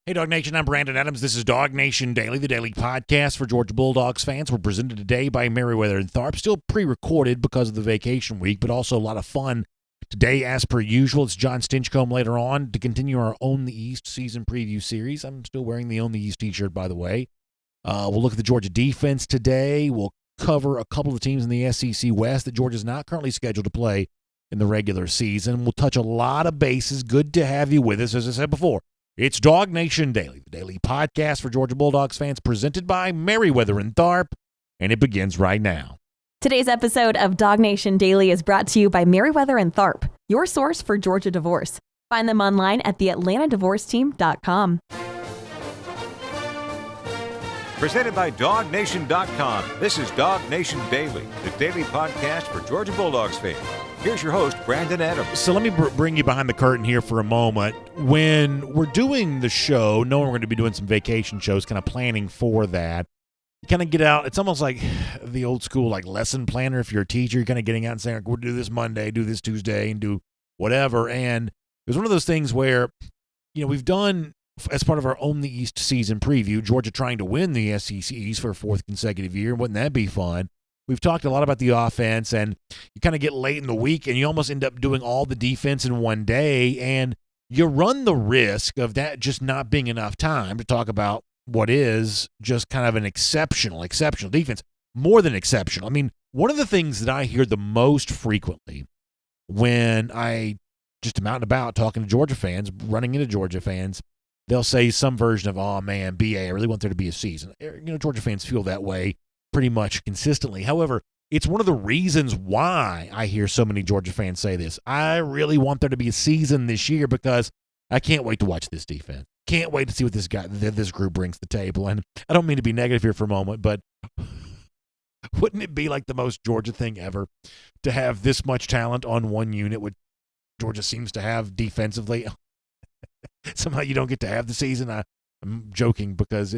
Hey, DawgNation, I'm Brandon Adams. This is DawgNation Daily, the daily podcast for Georgia Bulldogs fans. We're presented today by Merriweather and Tharp. Still pre-recorded because of the vacation week, but also a lot of fun today as per usual. It's John Stinchcomb later on to continue our Own the East season preview series. I'm still wearing the Own the East t-shirt, by the way. We'll look at the Georgia defense today. We'll cover a couple of the teams in the SEC West that Georgia's not currently scheduled to play in the regular season. We'll touch a lot of bases. Good to have you with us, as I said before. It's DawgNation Daily, the daily podcast for Georgia Bulldogs fans, presented by Merriweather and Tharp, and it begins right now. Today's episode of DawgNation Daily is brought to you by Merriweather and Tharp, your source for Georgia divorce. Find them online at theatlantadivorceteam.com. Presented by DawgNation.com. This is DawgNation Daily, the daily podcast for Georgia Bulldogs fans. Here's your host, Brandon Adams. So let me bring you behind the curtain here for a moment. When we're doing the show, knowing we're going to be doing some vacation shows, kind of planning for that, you kind of get out. It's almost like the old school like lesson planner. If you're a teacher, you're kind of getting out and saying, we'll do this Monday, do this Tuesday, and do whatever. And it was one of those things where, you know, we've done, as part of our Own the East season preview, Georgia trying to win the SEC East for a fourth consecutive year. Wouldn't that be fun? We've talked a lot about the offense, and you kind of get late in the week, and you almost end up doing all the defense in one day, and you run the risk of that just not being enough time to talk about what is just kind of an exceptional defense, more than exceptional. I mean, one of the things that I hear the most frequently when I just am out and about talking to Georgia fans, running into Georgia fans, they'll say some version of, oh, man, BA, I really want there to be a season. You know, Georgia fans feel that way pretty much consistently. However, it's one of the reasons why I hear so many Georgia fans say this. I really want there to be a season this year because I can't wait to watch this defense. Can't wait to see what this group brings to the table. And I don't mean to be negative here for a moment, but wouldn't it be like the most Georgia thing ever to have this much talent on one unit, which Georgia seems to have defensively? Somehow you don't get to have the season. I'm joking because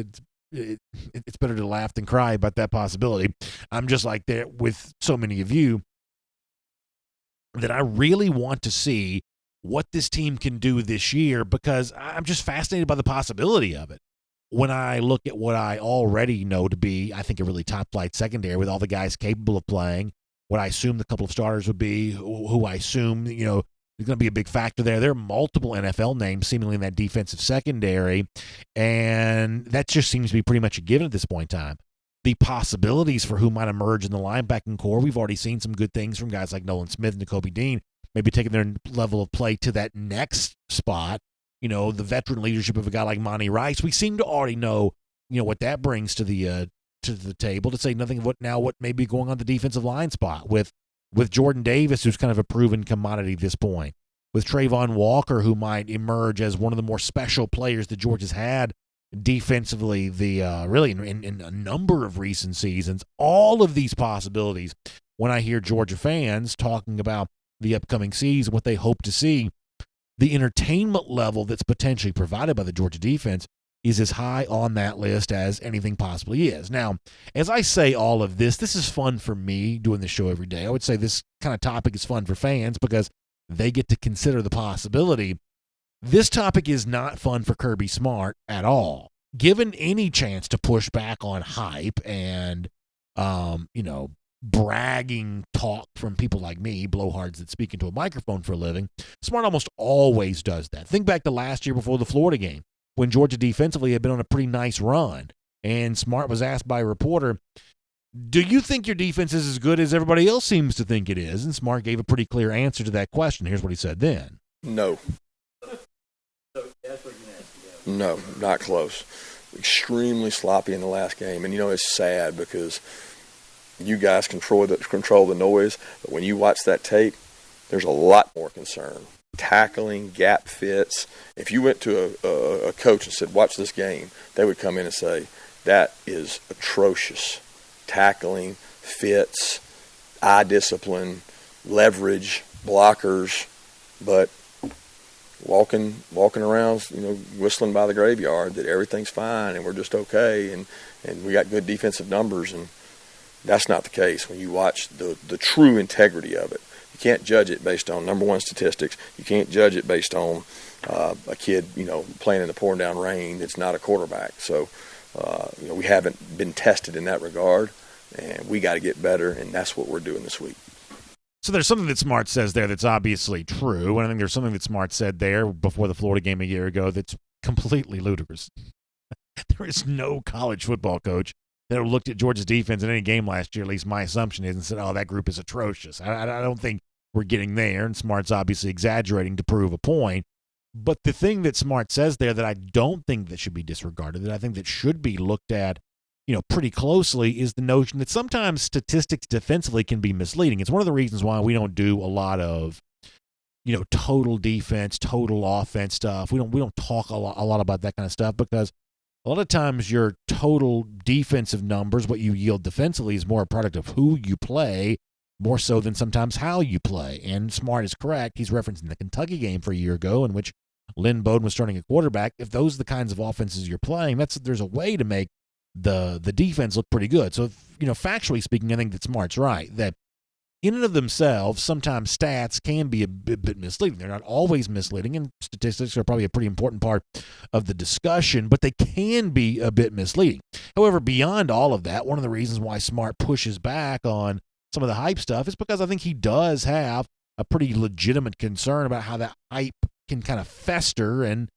it's better to laugh than cry about that possibility. I'm just like there with so many of you that I really want to see what this team can do this year because I'm just fascinated by the possibility of it. When I look at what I already know to be, I think, a really top-flight secondary with all the guys capable of playing, what I assume the couple of starters would be, who I assume, you know, is going to be a big factor there. There are multiple NFL names seemingly in that defensive secondary, and that just seems to be pretty much a given at this point in time. The possibilities for who might emerge in the linebacking core, we've already seen some good things from guys like Nolan Smith and Nakobe Dean, maybe taking their level of play to that next spot. You know, the veteran leadership of a guy like Monty Rice, we seem to already know, you know, what that brings to the table, to say nothing of what may be going on the defensive line spot with Jordan Davis, who's kind of a proven commodity at this point, with Trayvon Walker, who might emerge as one of the more special players that Georgia's had defensively, really in a number of recent seasons. All of these possibilities, when I hear Georgia fans talking about the upcoming season, what they hope to see, the entertainment level that's potentially provided by the Georgia defense is as high on that list as anything possibly is. Now, as I say all of this, this is fun for me doing this show every day. I would say this kind of topic is fun for fans because they get to consider the possibility. This topic is not fun for Kirby Smart at all. Given any chance to push back on hype and, bragging talk from people like me, blowhards that speak into a microphone for a living, Smart almost always does that. Think back to last year before the Florida game, when Georgia defensively had been on a pretty nice run, and Smart was asked by a reporter, do you think your defense is as good as everybody else seems to think it is? And Smart gave a pretty clear answer to that question. Here's what he said then. No. No, not close. Extremely sloppy in the last game. And, it's sad because you guys control the noise, but when you watch that tape, there's a lot more concern. Tackling, gap fits. If you went to a coach and said, watch this game, they would come in and say, that is atrocious. Tackling, fits, eye discipline, leverage, blockers, but walking around, whistling by the graveyard that everything's fine and we're just okay and we got good defensive numbers, and that's not the case when you watch the true integrity of it. You can't judge it based on number one statistics. You can't judge it based on a kid, playing in the pouring down rain that's not a quarterback. So, we haven't been tested in that regard, and we got to get better, and that's what we're doing this week. So there's something that Smart says there that's obviously true, and I think there's something that Smart said there before the Florida game a year ago that's completely ludicrous. There is no college football coach that looked at Georgia's defense in any game last year, at least my assumption is, and said, oh, that group is atrocious. I don't think we're getting there, and Smart's obviously exaggerating to prove a point. But the thing that Smart says there that I don't think that should be disregarded, that I think that should be looked at pretty closely, is the notion that sometimes statistics defensively can be misleading. It's one of the reasons why we don't do a lot of, total defense, total offense stuff. We don't talk a lot about that kind of stuff, because a lot of times your total defensive numbers, what you yield defensively, is more a product of who you play, more so than sometimes how you play. And Smart is correct. He's referencing the Kentucky game for a year ago in which Lynn Bowden was starting a quarterback. If those are the kinds of offenses you're playing, there's a way to make the defense look pretty good. So, factually speaking, I think that Smart's right, that in and of themselves, sometimes stats can be a bit misleading. They're not always misleading, and statistics are probably a pretty important part of the discussion, but they can be a bit misleading. However, beyond all of that, one of the reasons why Smart pushes back on some of the hype stuff is because I think he does have a pretty legitimate concern about how that hype can kind of fester and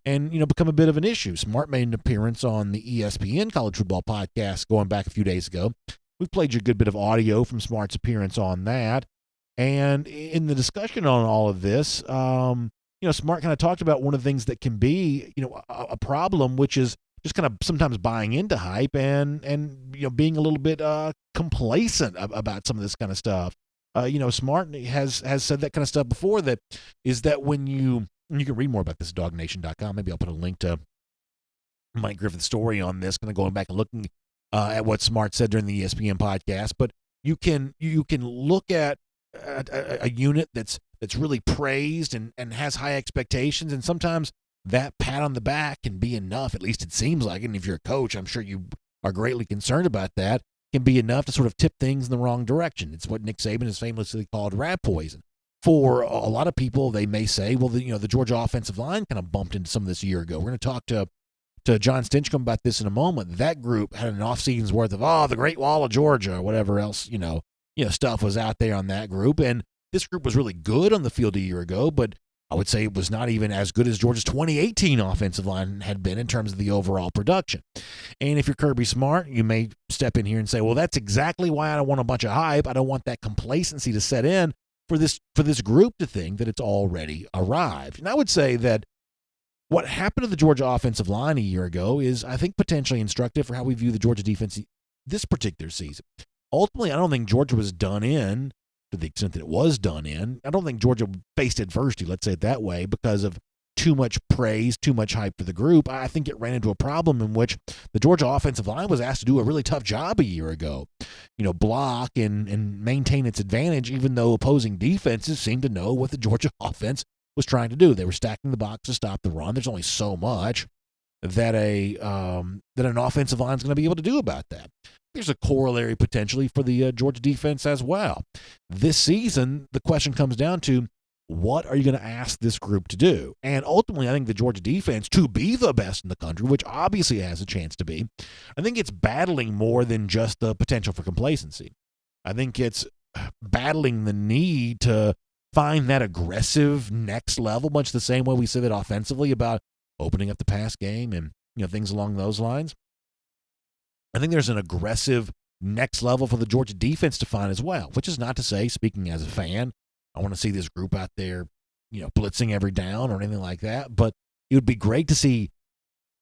become a bit of an issue. Smart made an appearance on the ESPN College Football Podcast going back a few days ago. We've played you a good bit of audio from Smart's appearance on that. And in the discussion on all of this, Smart kind of talked about one of the things that can be, a problem, which is just kind of sometimes buying into hype and being a little bit complacent about some of this kind of stuff. Smart has said that kind of stuff before, that when you can read more about this at DawgNation.com. Maybe I'll put a link to Mike Griffith's story on this, kind of going back and looking at what Smart said during the ESPN podcast. But you can look at a unit that's really praised and has high expectations, and sometimes that pat on the back can be enough, at least it seems like, and if you're a coach, I'm sure you are greatly concerned about that, can be enough to sort of tip things in the wrong direction. It's what Nick Saban has famously called rat poison. For a lot of people, they may say, well, the Georgia offensive line kind of bumped into some of this a year ago. We're going to talk to John Stinchcomb about this in a moment. That group had an off-season's worth of, the Great Wall of Georgia, or whatever else, stuff was out there on that group. And this group was really good on the field a year ago, but I would say it was not even as good as Georgia's 2018 offensive line had been in terms of the overall production. And if you're Kirby Smart, you may step in here and say, well, that's exactly why I don't want a bunch of hype. I don't want that complacency to set in for this group to think that it's already arrived. And I would say that what happened to the Georgia offensive line a year ago is, I think, potentially instructive for how we view the Georgia defense this particular season. Ultimately, I don't think Georgia was done in to the extent that it was done in. I don't think Georgia faced adversity, let's say it that way, because of too much praise, too much hype for the group. I think it ran into a problem in which the Georgia offensive line was asked to do a really tough job a year ago. Block and maintain its advantage, even though opposing defenses seemed to know what the Georgia offense was trying to do. They were stacking the box to stop the run. There's only so much that an offensive line is going to be able to do about that. There's a corollary potentially for the Georgia defense as well. This season, the question comes down to, what are you going to ask this group to do? And ultimately, I think the Georgia defense, to be the best in the country, which obviously has a chance to be, I think it's battling more than just the potential for complacency. I think it's battling the need to find that aggressive next level, much the same way we said it offensively about opening up the pass game and things along those lines. I think there's an aggressive next level for the Georgia defense to find as well, which is not to say, speaking as a fan, I want to see this group out there, blitzing every down or anything like that. But it would be great to see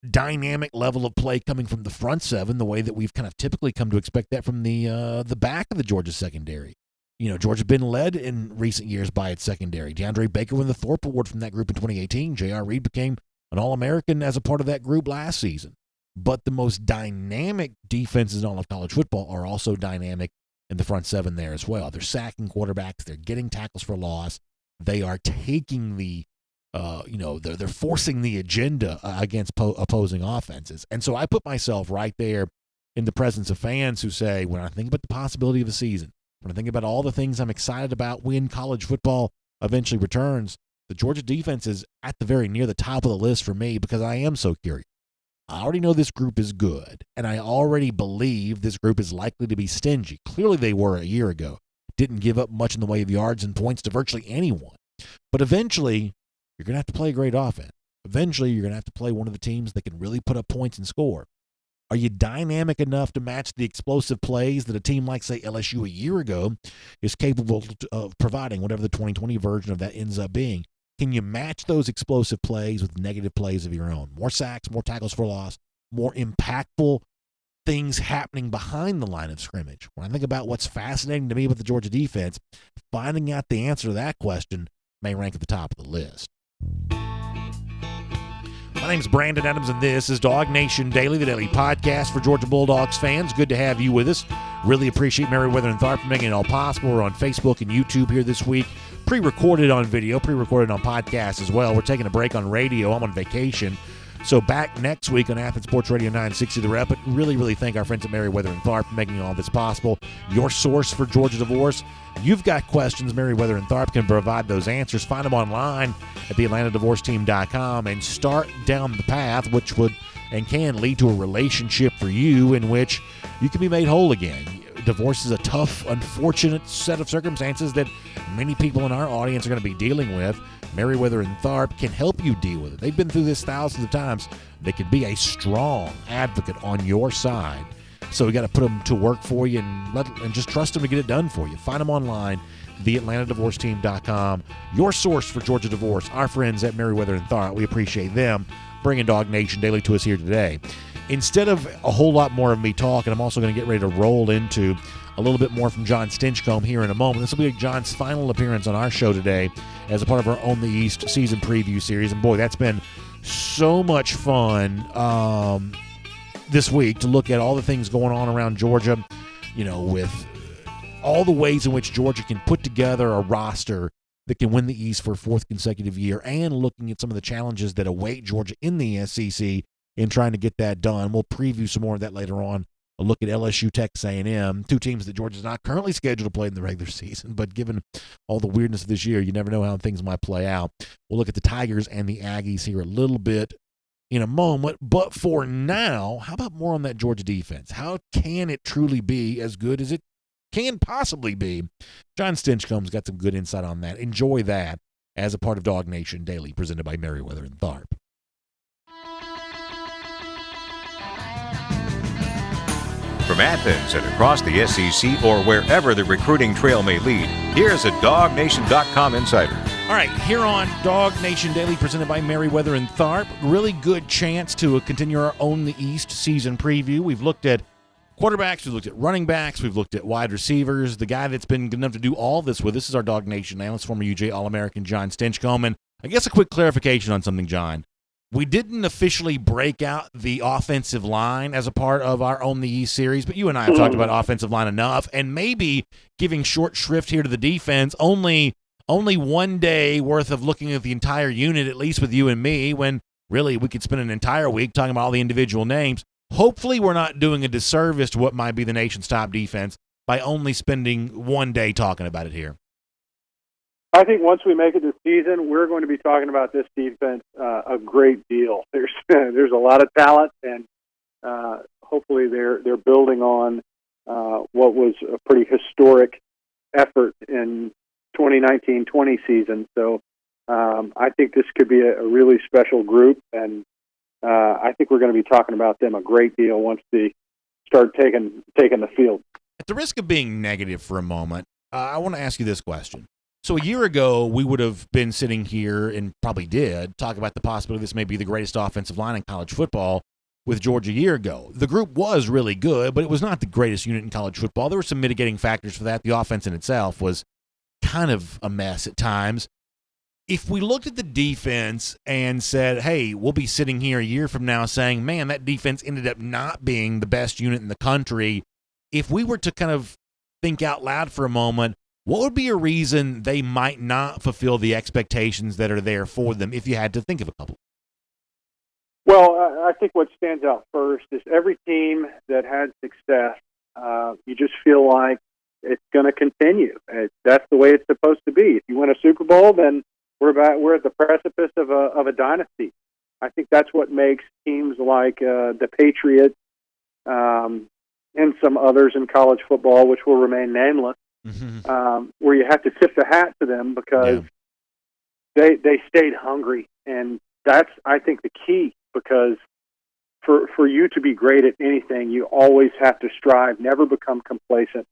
dynamic level of play coming from the front seven, the way that we've kind of typically come to expect that from the back of the Georgia secondary. Georgia's been led in recent years by its secondary. DeAndre Baker won the Thorpe Award from that group in 2018. J.R. Reed became an All-American as a part of that group last season. But the most dynamic defenses in all of college football are also dynamic in the front seven there as well. They're sacking quarterbacks. They're getting tackles for loss. They are taking they're forcing the agenda against opposing offenses. And so I put myself right there in the presence of fans who say, when I think about the possibility of a season, when I think about all the things I'm excited about when college football eventually returns, the Georgia defense is at the very near the top of the list for me because I am so curious. I already know this group is good, and I already believe this group is likely to be stingy. Clearly they were a year ago. Didn't give up much in the way of yards and points to virtually anyone. But eventually, you're going to have to play a great offense. Eventually, you're going to have to play one of the teams that can really put up points and score. Are you dynamic enough to match the explosive plays that a team like, say, LSU a year ago is capable of providing, whatever the 2020 version of that ends up being? Can you match those explosive plays with negative plays of your own? More sacks, more tackles for loss, more impactful things happening behind the line of scrimmage. When I think about what's fascinating to me with the Georgia defense, finding out the answer to that question may rank at the top of the list. My name is Brandon Adams, and this is DawgNation Daily, the daily podcast for Georgia Bulldogs fans. Good to have you with us. Really appreciate Meriwether and Tharp for making it all possible. We're on Facebook and YouTube here this week. Pre-recorded on video, pre-recorded on podcast as well. We're taking a break on radio. I'm on vacation. So back next week on Athens Sports Radio 960 The Rep. But really thank our friends at Meriwether and Tharp for making all this possible. Your source for Georgia divorce. You've got questions, Meriwether and Tharp can provide those answers. Find them online at theatlantadivorceteam.com and start down the path, which would and can lead to a relationship for you in which you can be made whole again. Divorce is a tough, unfortunate set of circumstances that many people in our audience are going to be dealing with. Meriwether and Tharp can help you deal with it. They've been through this thousands of times. They can be a strong advocate on your side. So we got to put them to work for you and just trust them to get it done for you. Find them online, theatlantadivorceteam.com. Your source for Georgia divorce, our friends at Meriwether and Tharp. We appreciate them bringing DawgNation Daily to us here today. Instead of a whole lot more of me talking, I'm also going to get ready to roll into a little bit more from John Stinchcomb here in a moment. This will be John's final appearance on our show today as a part of our Own the East season preview series. And boy, that's been so much fun this week to look at all the things going on around Georgia, with all the ways in which Georgia can put together a roster that can win the East for a fourth consecutive year, and looking at some of the challenges that await Georgia in the SEC in trying to get that done. We'll preview some more of that later on. A look at LSU, Texas A&M, two teams that Georgia's not currently scheduled to play in the regular season, but given all the weirdness of this year, you never know how things might play out. We'll look at the Tigers and the Aggies here a little bit in a moment, but for now, how about more on that Georgia defense? How can it truly be as good as it can possibly be? John Stinchcomb's got some good insight on that. Enjoy that as a part of DawgNation Daily, presented by Meriwether and Tharp. From Athens and across the SEC or wherever the recruiting trail may lead, here's a DawgNation.com insider. All right, here on DawgNation Daily, presented by Meriwether and Tharp, really good chance to continue our Own the East season preview. We've looked at quarterbacks, we've looked at running backs, we've looked at wide receivers. The guy that's been good enough to do all this with us is our DawgNation analyst, former UGA All-American John Stinchcomb. And I guess a quick clarification on something, John. We didn't officially break out the offensive line as a part of our Own the East series, but you and I have talked about offensive line enough, and maybe giving short shrift here to the defense, only 1 day worth of looking at the entire unit, at least with you and me, when really we could spend an entire week talking about all the individual names. Hopefully we're not doing a disservice to what might be the nation's top defense by only spending 1 day talking about it here. I think once we make it this season, we're going to be talking about this defense a great deal. There's a lot of talent, and hopefully they're building on what was a pretty historic effort in 2019-20 season. So I think this could be a really special group, and I think we're going to be talking about them a great deal once they start taking the field. At the risk of being negative for a moment, I want to ask you this question. So a year ago, we would have been sitting here and probably did talk about the possibility this may be the greatest offensive line in college football with Georgia a year ago. The group was really good, but it was not the greatest unit in college football. There were some mitigating factors for that. The offense in itself was kind of a mess at times. If we looked at the defense and said, hey, we'll be sitting here a year from now saying, man, that defense ended up not being the best unit in the country. If we were to kind of think out loud for a moment, what would be a reason they might not fulfill the expectations that are there for them if you had to think of a couple? Well, I think what stands out first is every team that had success, you just feel like it's going to continue. That's the way it's supposed to be. If you win a Super Bowl, then we're at the precipice of a dynasty. I think that's what makes teams like the Patriots and some others in college football, which will remain nameless, where you have to tip the hat to them because they stayed hungry, and that's, I think, the key. Because for you to be great at anything, you always have to strive, never become complacent,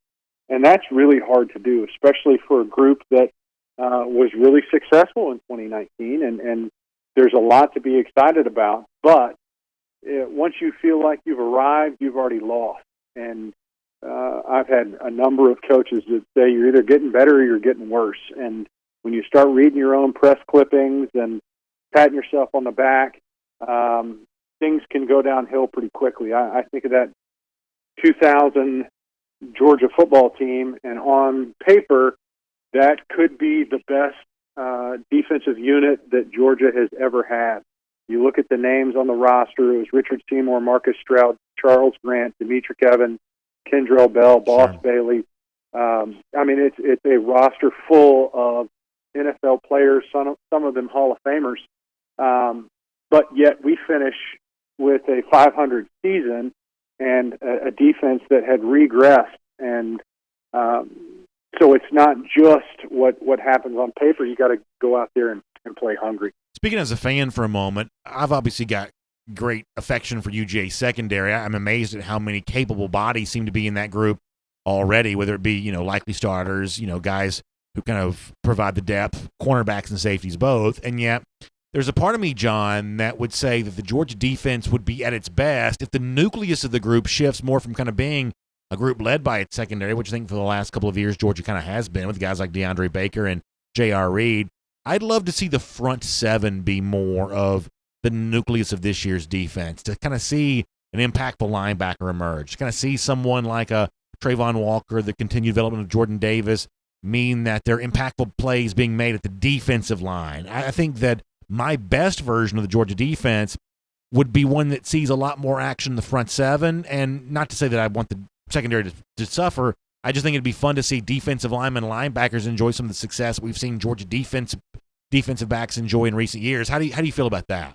and that's really hard to do, especially for a group that was really successful in 2019, and there's a lot to be excited about. But once you feel like you've arrived, you've already lost. And I've had a number of coaches that say you're either getting better or you're getting worse. And when you start reading your own press clippings and patting yourself on the back, things can go downhill pretty quickly. I think of that 2000 Georgia football team, and on paper, that could be the best defensive unit that Georgia has ever had. You look at the names on the roster, it was Richard Seymour, Marcus Stroud, Charles Grant, Demetric Evans, Kendrell Bell, Boss Bailey. I mean, it's a roster full of NFL players, some of them Hall of Famers. But yet we finish with a 500 season and a defense that had regressed. And so it's not just what happens on paper. You got to go out there and play hungry. Speaking as a fan for a moment, I've obviously got great affection for UGA secondary. I'm amazed at how many capable bodies seem to be in that group already, whether it be, likely starters, guys who kind of provide the depth, cornerbacks and safeties both. And yet there's a part of me, John, that would say that the Georgia defense would be at its best if the nucleus of the group shifts more from kind of being a group led by its secondary, which I think for the last couple of years Georgia kind of has been with guys like DeAndre Baker and J.R. Reed. I'd love to see the front seven be more of the nucleus of this year's defense, to kind of see an impactful linebacker emerge, to kind of see someone like a Trayvon Walker, the continued development of Jordan Davis, mean that there are impactful plays being made at the defensive line. I think that my best version of the Georgia defense would be one that sees a lot more action in the front seven, and not to say that I want the secondary to suffer. I just think it'd be fun to see defensive linemen and linebackers enjoy some of the success we've seen Georgia defensive backs enjoy in recent years. How do you feel about that?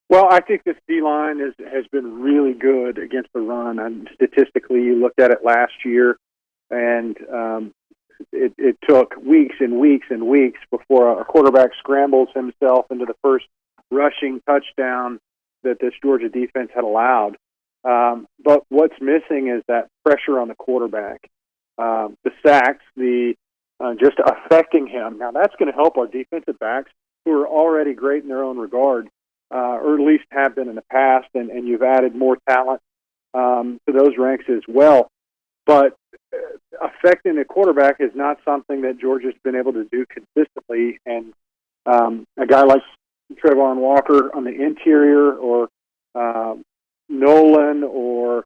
Well, I think this D-line has been really good against the run. And statistically, you looked at it last year, and it took weeks and weeks and weeks before a quarterback scrambles himself into the first rushing touchdown that this Georgia defense had allowed. But what's missing is that pressure on the quarterback, the sacks, just affecting him. Now, that's going to help our defensive backs, who are already great in their own regard, or at least have been in the past, and you've added more talent to those ranks as well. But affecting the quarterback is not something that Georgia's been able to do consistently. And a guy like Trayvon Walker on the interior, or Nolan, or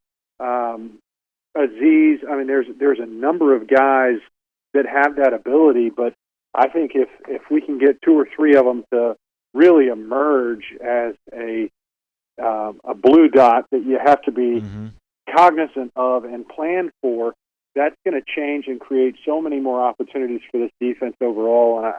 Aziz. I mean, there's a number of guys that have that ability, but I think if we can get two or three of them to really emerge as a blue dot that you have to be cognizant of and plan for, that's going to change and create so many more opportunities for this defense overall. And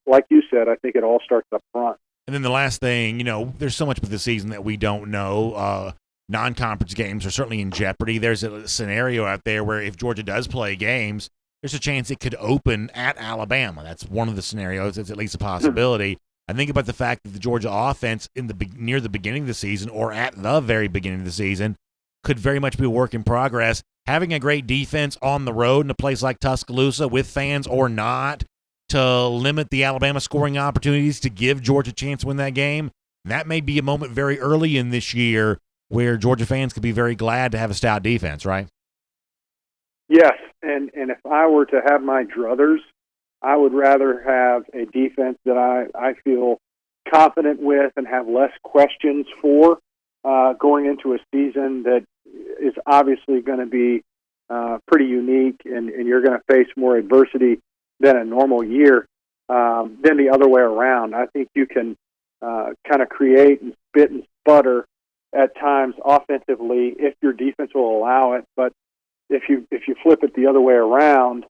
like you said, I think it all starts up front. And then the last thing, there's so much with the season that we don't know. Non-conference games are certainly in jeopardy. There's a scenario out there where if Georgia does play games, there's a chance it could open at Alabama. That's one of the scenarios. It's at least a possibility. I think about the fact that the Georgia offense near the beginning of the season, or at the very beginning of the season, could very much be a work in progress. Having a great defense on the road in a place like Tuscaloosa, with fans or not, to limit the Alabama scoring opportunities to give Georgia a chance to win that game, that may be a moment very early in this year where Georgia fans could be very glad to have a stout defense, right? Yes, and if I were to have my druthers, I would rather have a defense that I feel confident with and have less questions for going into a season that is obviously going to be pretty unique, and you're going to face more adversity than a normal year, than the other way around. I think you can kind of create and spit and sputter at times offensively if your defense will allow it, but if you flip it the other way around,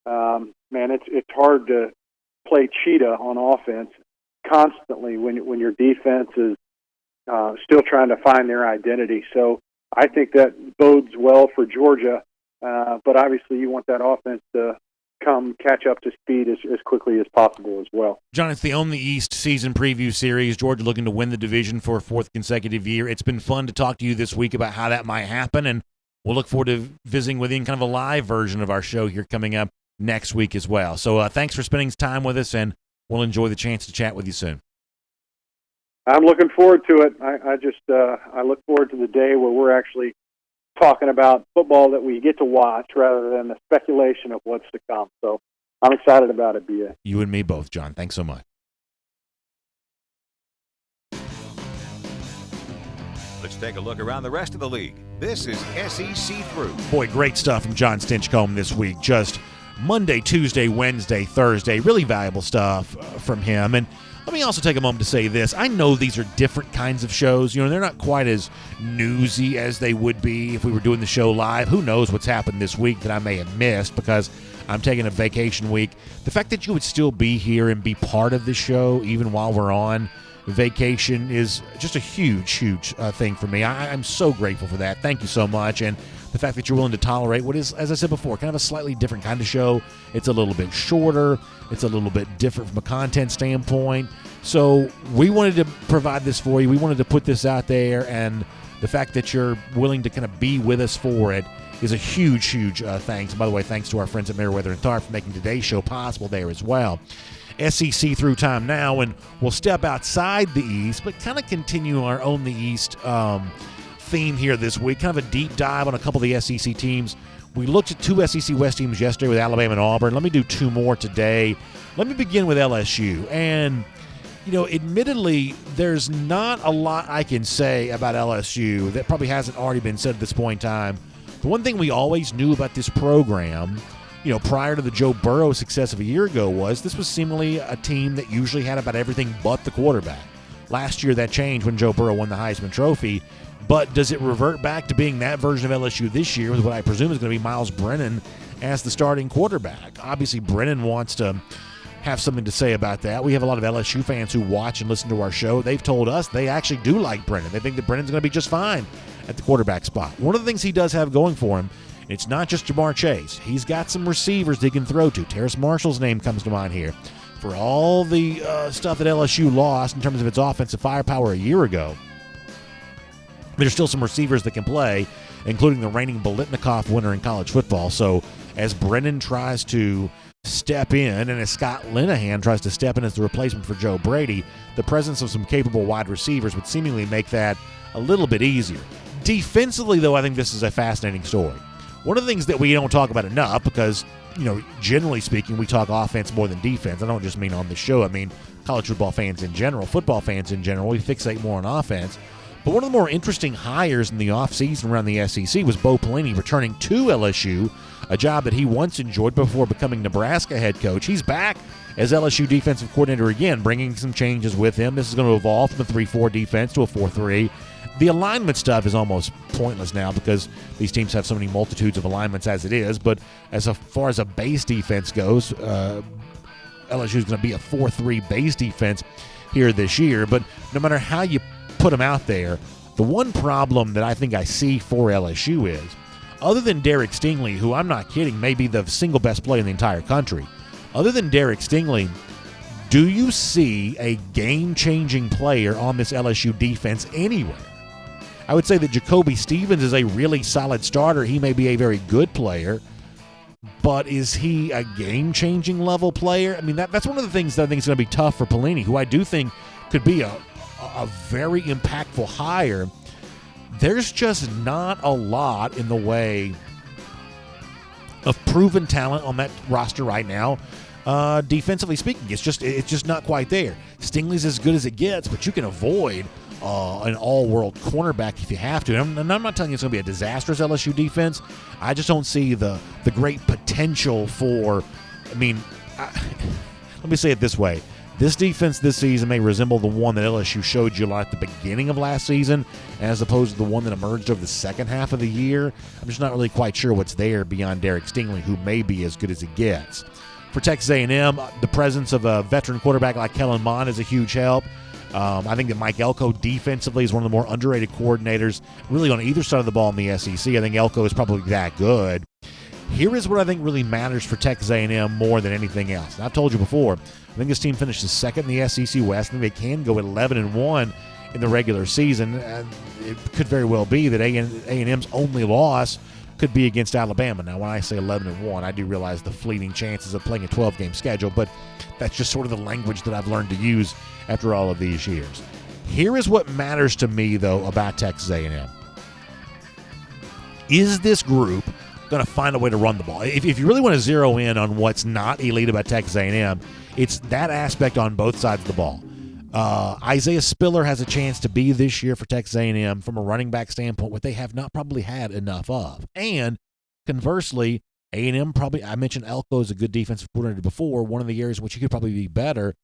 man, it's hard to play cheetah on offense constantly when your defense is still trying to find their identity. So I think that bodes well for Georgia, but obviously you want that offense to catch up to speed as quickly as possible as well. John, it's the On the East season preview series. Georgia looking to win the division for a fourth consecutive year. It's been fun to talk to you this week about how that might happen, and we'll look forward to visiting with you in kind of a live version of our show here coming up next week as well. So thanks for spending time with us, and we'll enjoy the chance to chat with you soon. I'm looking forward to it. I look forward to the day where we're actually talking about football that we get to watch rather than the speculation of what's to come. So I'm excited about it, B.A. You and me both, John. Thanks so much. Let's take a look around the rest of the league. This is SEC Through. Boy, great stuff from John Stinchcomb this week. Just Monday, Tuesday, Wednesday, Thursday. Really valuable stuff from him. And let me also take a moment to say this. I know these are different kinds of shows. You know, they're not quite as newsy as they would be if we were doing the show live. Who knows what's happened this week that I may have missed because I'm taking a vacation week. The fact that you would still be here and be part of the show even while we're on vacation is just a huge thing for me. I'm so grateful for that. Thank you so much. And the fact that you're willing to tolerate what is, as I said before, kind of a slightly different kind of show. It's a little bit shorter. It's a little bit different from a content standpoint. So we wanted to provide this for you. We wanted to put this out there, and the fact that you're willing to kind of be with us for it is a huge thanks. And by the way, thanks to our friends at Meriwether and Tharp for making today's show possible there as well. SEC Through time now, and we'll step outside the East, but kind of continue our Own the East theme here this week. Kind of a deep dive on a couple of the SEC teams. We looked at two SEC West teams yesterday with Alabama and Auburn. Let me do two more today. Let me begin with LSU. And, you know, admittedly, there's not a lot I can say about LSU that probably hasn't already been said at this point in time. The one thing we always knew about this program, you know, prior to the Joe Burrow success of a year ago, was this was seemingly a team that usually had about everything but the quarterback. Last year that changed when Joe Burrow won the Heisman Trophy. But does it revert back to being that version of LSU this year with what I presume is going to be Miles Brennan as the starting quarterback? Obviously, Brennan wants to have something to say about that. We have a lot of LSU fans who watch and listen to our show. They've told us they actually do like Brennan. They think that Brennan's going to be just fine at the quarterback spot. One of the things he does have going for him, it's not just Jamar Chase. He's got some receivers he can throw to. Terrace Marshall's name comes to mind here. For all the stuff that LSU lost in terms of its offensive firepower a year ago, there's still some receivers that can play, including the reigning Biletnikoff winner in college football. So as Brennan tries to step in, and as Scott Linehan tries to step in as the replacement for Joe Brady, the presence of some capable wide receivers would seemingly make that a little bit easier. Defensively, though, I think this is a fascinating story. One of the things that we don't talk about enough, because, you know, generally speaking, we talk offense more than defense. I don't just mean on the show. I mean college football fans in general, football fans in general. We fixate more on offense. But one of the more interesting hires in the offseason around the SEC was Bo Pelini returning to LSU, a job that he once enjoyed before becoming Nebraska head coach. He's back as LSU defensive coordinator again, bringing some changes with him. This is going to evolve from a 3-4 defense to a 4-3. The alignment stuff is almost pointless now because these teams have so many multitudes of alignments as it is. But as far as a base defense goes, LSU is going to be a 4-3 base defense here this year. But no matter how you put them out there, the one problem that I think I see for LSU is, other than Derek Stingley, who I'm not kidding may be the single best player in the entire country, other than Derek Stingley, do you see a game-changing player on this LSU defense anywhere? I would say that Jacoby Stevens is a really solid starter. He may be a very good player, but is he a game-changing level player? I mean, that's one of the things that I think is going to be tough for Pelini, who I do think could be a very impactful hire. There's just not a lot in the way of proven talent on that roster right now. Defensively speaking, it's just not quite there. Stingley's as good as it gets, but you can avoid an all-world cornerback if you have to. And I'm not telling you it's going to be a disastrous LSU defense. I just don't see the great potential for, let me say it this way. This defense this season may resemble the one that LSU showed you at the beginning of last season as opposed to the one that emerged over the second half of the year. I'm just not really quite sure what's there beyond Derek Stingley, who may be as good as it gets. For Texas A&M, the presence of a veteran quarterback like Kellen Mond is a huge help. I think that Mike Elko defensively is one of the more underrated coordinators really on either side of the ball in the SEC. I think Elko is probably that good. Here is what I think really matters for Texas A&M more than anything else. And I've told you before, I think this team finishes second in the SEC West. I think they can go at 11-1 in the regular season. It could very well be that A&M's only loss could be against Alabama. Now, when I say 11-1, I do realize the fleeting chances of playing a 12-game schedule, but that's just sort of the language that I've learned to use after all of these years. Here is what matters to me, though, about Texas A&M. Is this group going to find a way to run the ball? If you really want to zero in on what's not elite about Texas A&M, it's that aspect on both sides of the ball. Isaiah Spiller has a chance to be this year for Texas A&M from a running back standpoint, what they have not probably had enough of. And conversely, A&M probably, I mentioned Elko is a good defensive coordinator before. One of the areas in which he could probably be better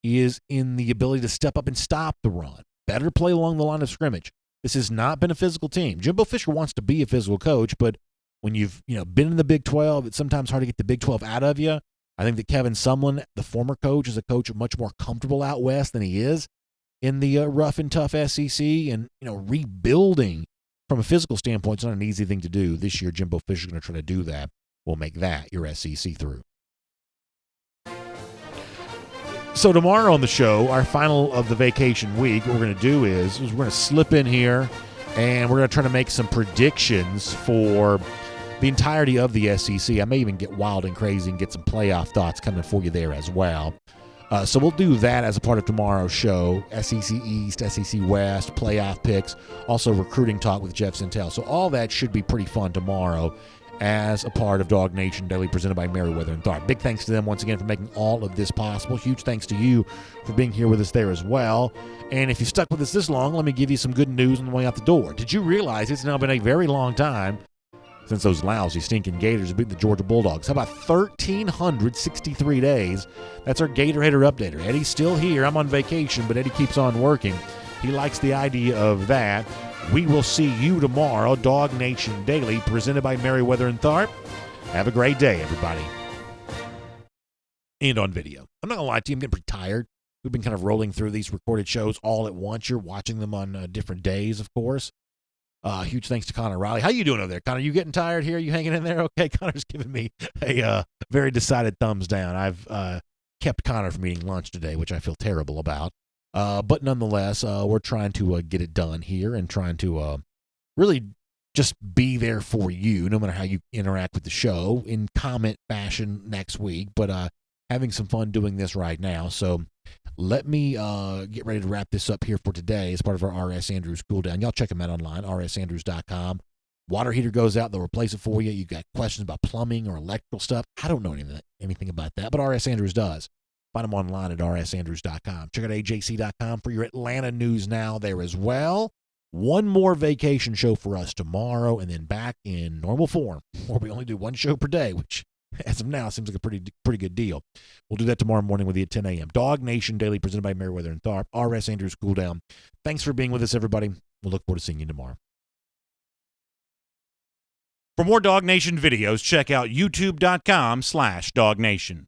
is in the ability to step up and stop the run. Better play along the line of scrimmage. This has not been a physical team. Jimbo Fisher wants to be a physical coach, but when you've been in the Big 12, it's sometimes hard to get the Big 12 out of you. I think that Kevin Sumlin, the former coach, is a coach much more comfortable out west than he is in the rough and tough SEC. And, rebuilding from a physical standpoint is not an easy thing to do. This year, Jimbo Fisher is going to try to do that. We'll make that your SEC through. So tomorrow on the show, our final of the vacation week, what we're going to do is we're going to slip in here and we're going to try to make some predictions for the entirety of the SEC. I may even get wild and crazy and get some playoff thoughts coming for you there as well. So we'll do that as a part of tomorrow's show. SEC East, SEC West, playoff picks, also recruiting talk with Jeff Sintel. So all that should be pretty fun tomorrow as a part of DawgNation Daily presented by Merriweather and Tharp. Big thanks to them once again for making all of this possible. Huge thanks to you for being here with us there as well. And if you stuck with us this long, let me give you some good news on the way out the door. Did you realize it's now been a very long time since those lousy, stinking Gators beat the Georgia Bulldogs? How about 1,363 days? That's our Gator Hater Updater. Eddie's still here. I'm on vacation, but Eddie keeps on working. He likes the idea of that. We will see you tomorrow. DawgNation Daily, presented by Merriweather and Tharp. Have a great day, everybody. And on video. I'm not going to lie to you, I'm getting pretty tired. We've been kind of rolling through these recorded shows all at once. You're watching them on different days, of course. Huge thanks to Connor Riley. How you doing over there? Connor, you getting tired here? You hanging in there? Okay, Connor's giving me a very decided thumbs down. I've kept Connor from eating lunch today, which I feel terrible about. But nonetheless, we're trying to get it done here and trying to really just be there for you, no matter how you interact with the show, in comment fashion next week. But having some fun doing this right now. So let me get ready to wrap this up here for today as part of our R.S. Andrews cool down. Y'all check them out online, rsandrews.com. Water heater goes out, they'll replace it for you. You got questions about plumbing or electrical stuff. I don't know anything about that, but R.S. Andrews does. Find them online at rsandrews.com. Check out ajc.com for your Atlanta news now there as well. One more vacation show for us tomorrow, and then back in normal form, where we only do one show per day, which as of now seems like a pretty good deal. We'll do that tomorrow morning with you at 10 a.m. DawgNation Daily, presented by Merriweather and Tharp. R.S. Andrews Cool Down. Thanks for being with us, everybody. We'll look forward to seeing you tomorrow. For more DawgNation videos, check out youtube.com/DawgNation.